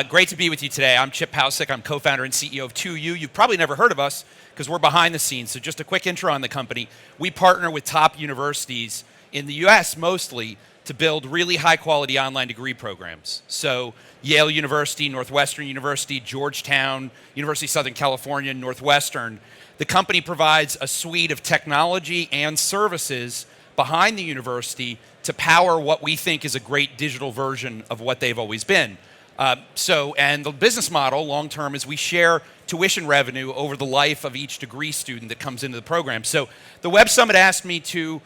Great to be with you today. I'm Chip Paucek. I'm co-founder and CEO of 2U. You've probably never heard of us because we're behind the scenes. So just a quick intro on the company. We partner with top universities in the US mostly to build really high quality online degree programs. So Yale University, Northwestern University, Georgetown, University of Southern California, Northwestern. The company provides a suite of technology and services behind the university to power what we think is a great digital version of what they've always been. And the business model long-term is we share tuition revenue over the life of each degree student that comes into the program. So the Web Summit asked me to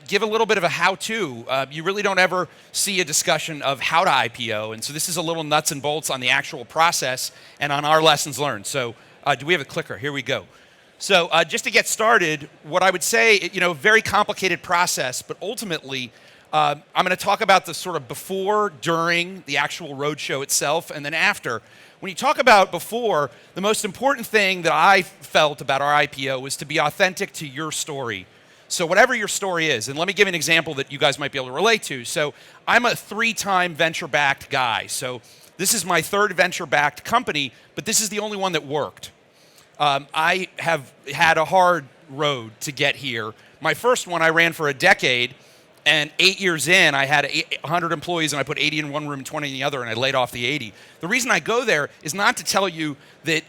give a little bit of a how-to. You really don't ever see a discussion of how to IPO, and so this is a little nuts and bolts on the actual process and on our lessons learned. So do we have a clicker? Here we go. So just to get started, what I would say, very complicated process, but ultimately, I'm going to talk about the sort of before, during the actual roadshow itself, and then after. When you talk about before, the most important thing that I felt about our IPO was to be authentic to your story. So whatever your story is, and let me give you an example that you guys might be able to relate to. So I'm a 3-time venture-backed guy. So this is my 3rd venture-backed company, but this is the only one that worked. I have had a hard road to get here. My first one I ran for a decade, and 8 years in, I had 100 employees, and I put 80 in one room and 20 in the other, and I laid off the 80. The reason I go there is not to tell you that,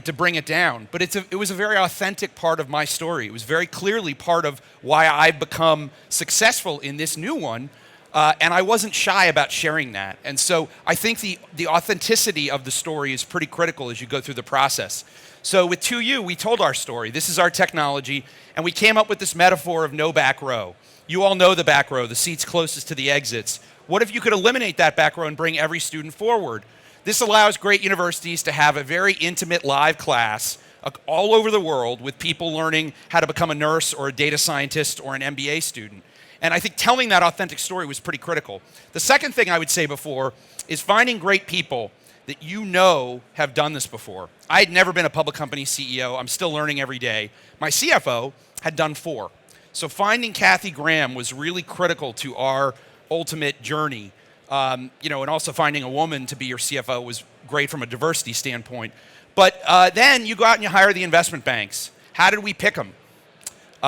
to bring it down, but it was a very authentic part of my story. It was very clearly part of why I've become successful in this new one, and I wasn't shy about sharing that. And so I think the authenticity of the story is pretty critical as you go through the process. So with 2U, we told our story. This is our technology, and we came up with this metaphor of no back row. You all know the back row, the seats closest to the exits. What if you could eliminate that back row and bring every student forward? This allows great universities to have a very intimate live class all over the world with people learning how to become a nurse or a data scientist or an MBA student. And I think telling that authentic story was pretty critical. The second thing I would say before is finding great people that you know have done this before. I had never been a public company CEO. I'm still learning every day. My CFO had done 4. So finding Kathy Graham was really critical to our ultimate journey. And also finding a woman to be your CFO was great from a diversity standpoint. But then you go out and you hire the investment banks. How did we pick them?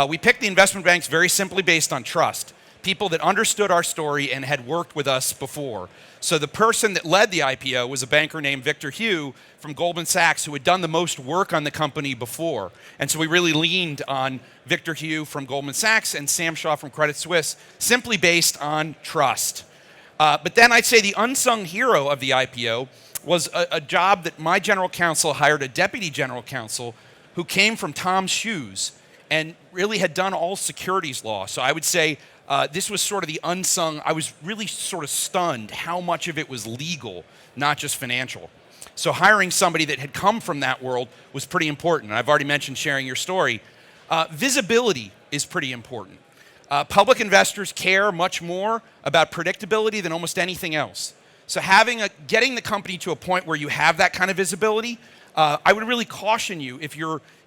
We picked the investment banks very simply based on trust. People that understood our story and had worked with us before. So the person that led the IPO was a banker named Victor Hugh from Goldman Sachs who had done the most work on the company before. And so we really leaned on Victor Hugh from Goldman Sachs and Sam Shaw from Credit Suisse simply based on trust. But then I'd say the unsung hero of the IPO was a job that my general counsel hired a deputy general counsel who came from Tom's Shoes and really had done all securities law. So I would say this was sort of the unsung. I was really sort of stunned how much of it was legal, not just financial. So hiring somebody that had come from that world was pretty important. I've already mentioned sharing your story. Visibility is pretty important. Public investors care much more about predictability than almost anything else. So getting the company to a point where you have that kind of visibility, I would really caution you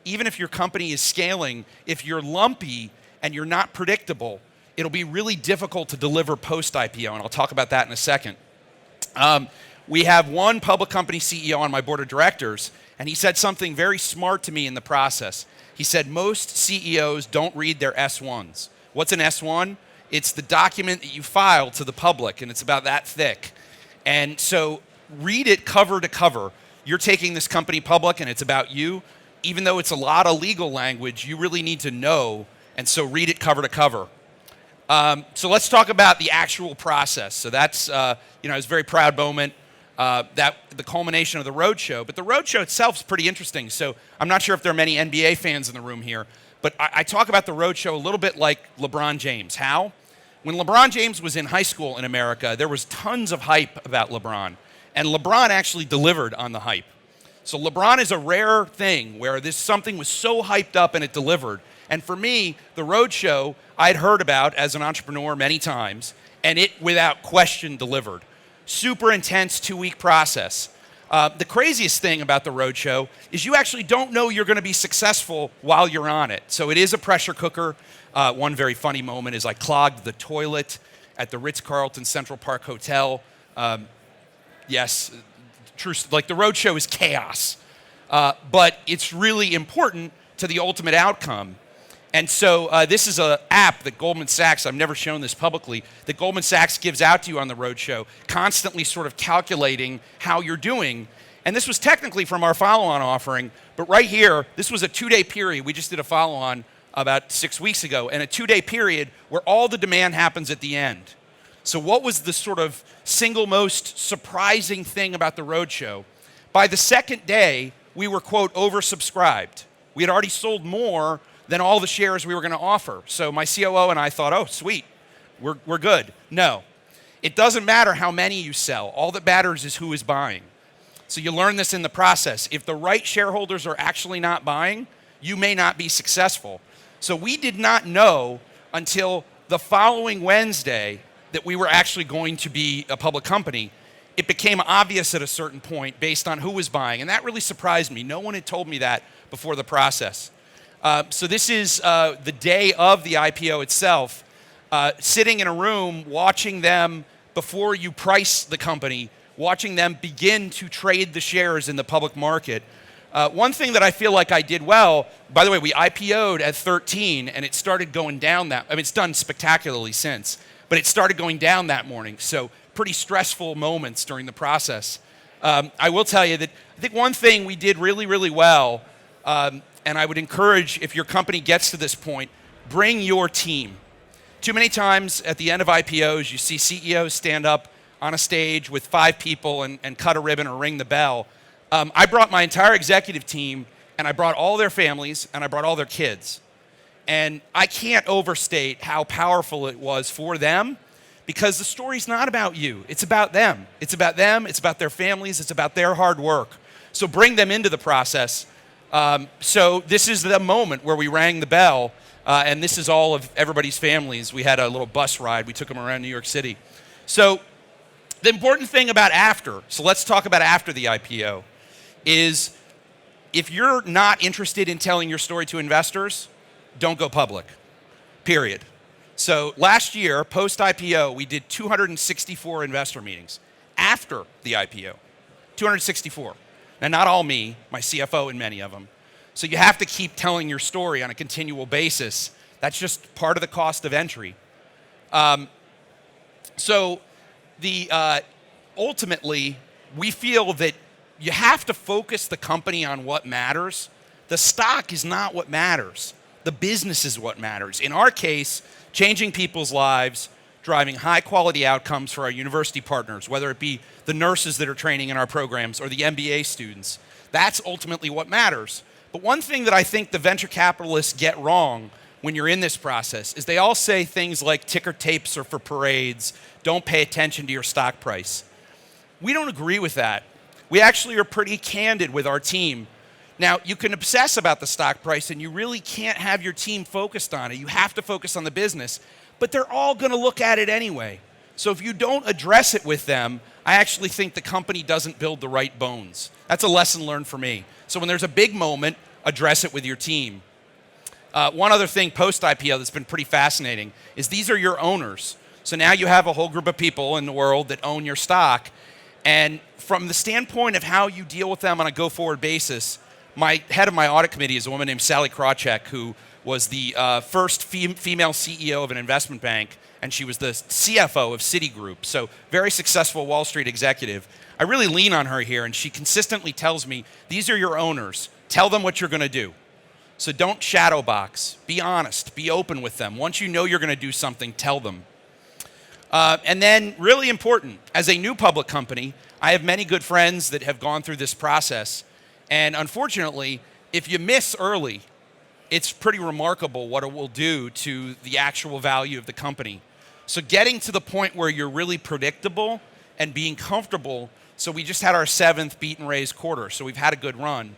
even if your company is scaling, if you're lumpy and you're not predictable, it'll be really difficult to deliver post-IPO, and I'll talk about that in a second. We have one public company CEO on my board of directors, and he said something very smart to me in the process. He said, most CEOs don't read their S1s. What's an S1? It's the document that you file to the public, and it's about that thick. And so read it cover to cover. You're taking this company public, and it's about you. Even though it's a lot of legal language, you really need to know, and so read it cover to cover. So let's talk about the actual process. So that's, it was a very proud moment, the culmination of the roadshow. But the roadshow itself is pretty interesting. So I'm not sure if there are many NBA fans in the room here, but I talk about the roadshow a little bit like LeBron James. How? When LeBron James was in high school in America, there was tons of hype about LeBron. And LeBron actually delivered on the hype. So LeBron is a rare thing where something was so hyped up and it delivered. And for me, the roadshow I'd heard about as an entrepreneur many times, and it without question delivered. Super intense 2-week process. The craziest thing about the roadshow is you actually don't know you're going to be successful while you're on it. So it is a pressure cooker. One very funny moment is I clogged the toilet at the Ritz-Carlton Central Park Hotel. Yes, true. Like the roadshow is chaos, but it's really important to the ultimate outcome. And so this is an app that Goldman Sachs, I've never shown this publicly, that Goldman Sachs gives out to you on the roadshow, constantly sort of calculating how you're doing. And this was technically from our follow-on offering, but right here, this was a 2-day period. We just did a follow-on about 6 weeks ago, and a 2-day period where all the demand happens at the end. So what was the sort of single most surprising thing about the roadshow? By the second day, we were, quote, oversubscribed. We had already sold more than all the shares we were going to offer. So my COO and I thought, oh, sweet, we're good. No, it doesn't matter how many you sell. All that matters is who is buying. So you learn this in the process. If the right shareholders are actually not buying, you may not be successful. So we did not know until the following Wednesday that we were actually going to be a public company. It became obvious at a certain point based on who was buying, and that really surprised me. No one had told me that before the process. So this is the day of the IPO itself, sitting in a room, watching them before you price the company, watching them begin to trade the shares in the public market. One thing that I feel like I did well, by the way, we IPO'd at 13, and it started going down it's done spectacularly since, but it started going down that morning, so pretty stressful moments during the process. I will tell you that I think one thing we did really, really well, and I would encourage, if your company gets to this point, bring your team. Too many times at the end of IPOs, you see CEOs stand up on a stage with 5 people and cut a ribbon or ring the bell. I brought my entire executive team, and I brought all their families, and I brought all their kids. And I can't overstate how powerful it was for them, because the story's not about you. It's about them. It's about them. It's about their families. It's about their hard work. So bring them into the process. So this is the moment where we rang the bell, and this is all of everybody's families. We had a little bus ride. We took them around New York City. So the important thing about after, so let's talk about after the IPO, is if you're not interested in telling your story to investors, don't go public, period. So last year, post-IPO, we did 264 investor meetings after the IPO, 264. And not all me, my CFO in many of them. So you have to keep telling your story on a continual basis. That's just part of the cost of entry. Ultimately, we feel that you have to focus the company on what matters. The stock is not what matters. The business is what matters. In our case, changing people's lives, driving high-quality outcomes for our university partners, whether it be the nurses that are training in our programs or the MBA students. That's ultimately what matters. But one thing that I think the venture capitalists get wrong when you're in this process is they all say things like ticker tapes are for parades, don't pay attention to your stock price. We don't agree with that. We actually are pretty candid with our team. Now, you can obsess about the stock price, and you really can't have your team focused on it. You have to focus on the business. But they're all going to look at it anyway. So if you don't address it with them, I actually think the company doesn't build the right bones. That's a lesson learned for me. So when there's a big moment, address it with your team. One other thing post-IPO that's been pretty fascinating is these are your owners. So now you have a whole group of people in the world that own your stock. And from the standpoint of how you deal with them on a go-forward basis, my head of my audit committee is a woman named Sally Krawcheck, who was the first female CEO of an investment bank, and she was the CFO of Citigroup, so very successful Wall Street executive. I really lean on her here, and she consistently tells me, these are your owners. Tell them what you're going to do. So don't shadow box. Be honest. Be open with them. Once you know you're going to do something, tell them. And then, really important, as a new public company, I have many good friends that have gone through this process, and unfortunately, if you miss early, it's pretty remarkable what it will do to the actual value of the company. So getting to the point where you're really predictable and being comfortable, so we just had our 7th beat and raise quarter, so we've had a good run.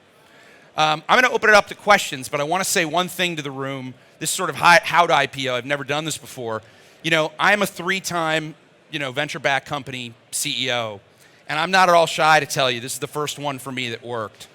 I'm going to open it up to questions, but I want to say one thing to the room. This is sort of how to IPO. I've never done this before. You know, I'm a 3-time, venture-backed company CEO, and I'm not at all shy to tell you this is the first one for me that worked.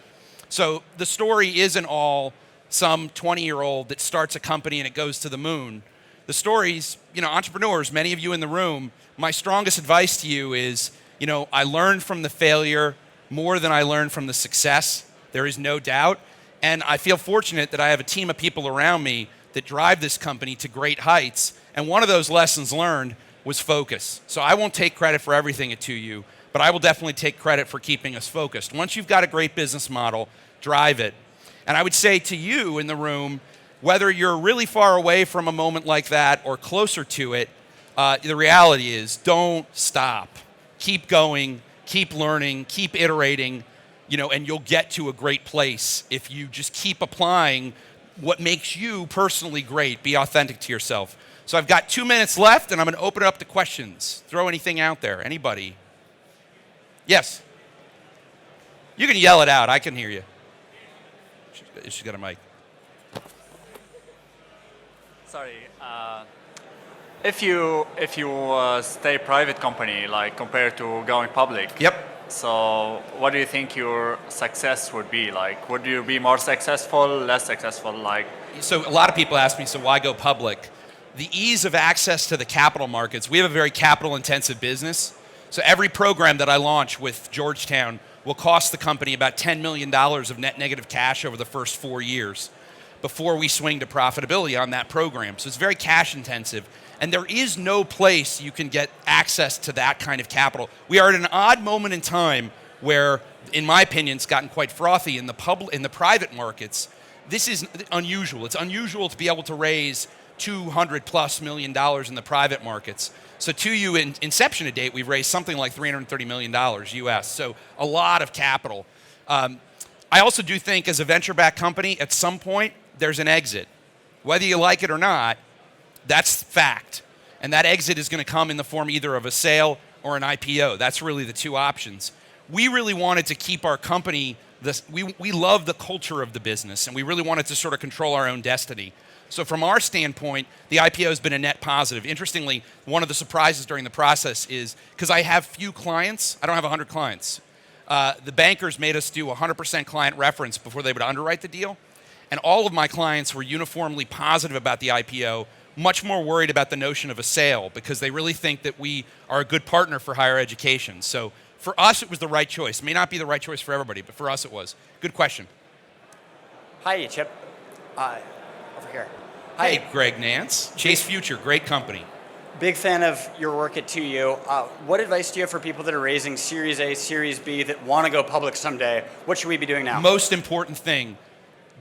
So the story isn't all some 20-year-old that starts a company and it goes to the moon. The stories, entrepreneurs, many of you in the room, my strongest advice to you is, I learned from the failure more than I learned from the success. There is no doubt. And I feel fortunate that I have a team of people around me that drive this company to great heights. And one of those lessons learned was focus. So I won't take credit for everything at 2U, but I will definitely take credit for keeping us focused. Once you've got a great business model, drive it. And I would say to you in the room, whether you're really far away from a moment like that or closer to it, the reality is don't stop. Keep going, keep learning, keep iterating, and you'll get to a great place if you just keep applying what makes you personally great. Be authentic to yourself. So I've got 2 minutes left, and I'm going to open it up to questions. Throw anything out there. Anybody? Yes? You can yell it out. I can hear you. She's got a mic. Sorry. If you stay private company, like compared to going public. Yep. So what do you think your success would be? Like, would you be more successful, less successful? So a lot of people ask me, so why go public? The ease of access to the capital markets. We have a very capital-intensive business. So every program that I launch with Georgetown will cost the company about $10 million of net negative cash over the first 4 years before we swing to profitability on that program. So it's very cash-intensive. And there is no place you can get access to that kind of capital. We are at an odd moment in time where, in my opinion, it's gotten quite frothy in the private markets. This is unusual. It's unusual to be able to raise $200+ million in the private markets. So 2U in inception to date, we've raised something like $330 million US. So a lot of capital. I also do think as a venture-backed company, at some point, there's an exit. Whether you like it or not, that's fact. And that exit is going to come in the form either of a sale or an IPO. That's really the two options. We really wanted to keep our company, we love the culture of the business, and we really wanted to sort of control our own destiny. So from our standpoint, the IPO has been a net positive. Interestingly, one of the surprises during the process is, because I have few clients, I don't have 100 clients, the bankers made us do 100% client reference before they would underwrite the deal. And all of my clients were uniformly positive about the IPO, much more worried about the notion of a sale because they really think that we are a good partner for higher education. So for us, it was the right choice. It may not be the right choice for everybody, but for us it was. Good question. Hi, Chip. Over here. Hey, Hi. Greg Nance. Chase Future, great company. Big fan of your work at 2U. What advice do you have for people that are raising Series A, Series B that want to go public someday? What should we be doing now? Most important thing,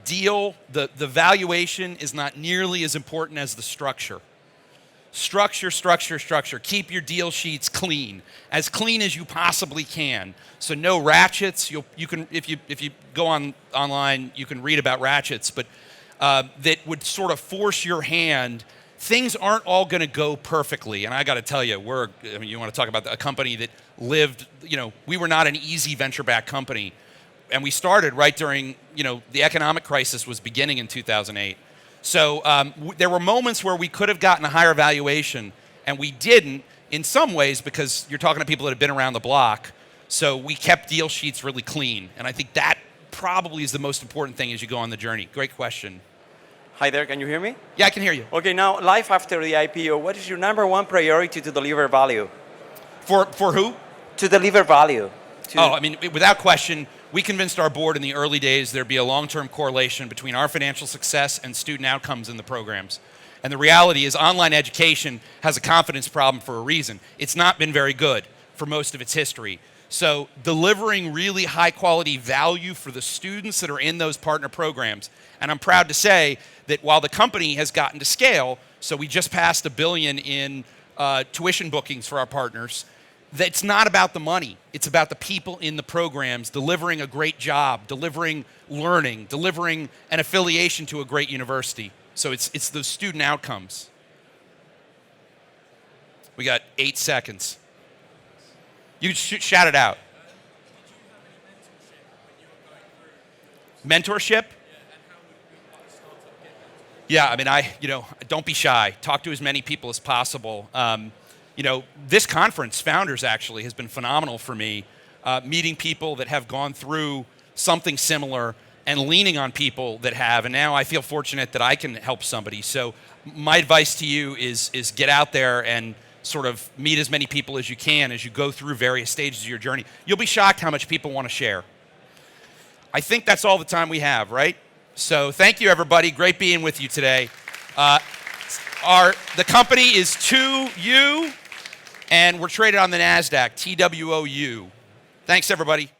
deal, the valuation is not nearly as important as the structure. Structure, structure, structure. Keep your deal sheets clean as you possibly can. So no ratchets. You can, if you go online, you can read about ratchets, but that would sort of force your hand. Things aren't all going to go perfectly, and I got to tell you, you want to talk about a company that lived. We were not an easy venture-backed company. And we started right during, the economic crisis was beginning in 2008. So there were moments where we could have gotten a higher valuation, and we didn't in some ways because you're talking to people that have been around the block. So we kept deal sheets really clean. And I think that probably is the most important thing as you go on the journey. Great question. Hi there, can you hear me? Yeah, I can hear you. Okay, now life after the IPO, what is your number one priority to deliver value? For who? To deliver value. Without question, we convinced our board in the early days there'd be a long-term correlation between our financial success and student outcomes in the programs. And the reality is online education has a confidence problem for a reason. It's not been very good for most of its history. So delivering really high-quality value for the students that are in those partner programs. And I'm proud to say that while the company has gotten to scale, so we just passed $1 billion in tuition bookings for our partners, that's not about the money. It's about the people in the programs delivering a great job, delivering learning, delivering an affiliation to a great university. So it's those student outcomes. We got 8 seconds. You can shout it out. Mentorship? Yeah, don't be shy. Talk to as many people as possible. This conference, Founders actually, has been phenomenal for me. Meeting people that have gone through something similar and leaning on people that have. And now I feel fortunate that I can help somebody. So my advice to you is get out there and sort of meet as many people as you can as you go through various stages of your journey. You'll be shocked how much people want to share. I think that's all the time we have, right? So thank you, everybody. Great being with you today. The company is 2U, and we're traded on the NASDAQ, TWOU. Thanks, everybody.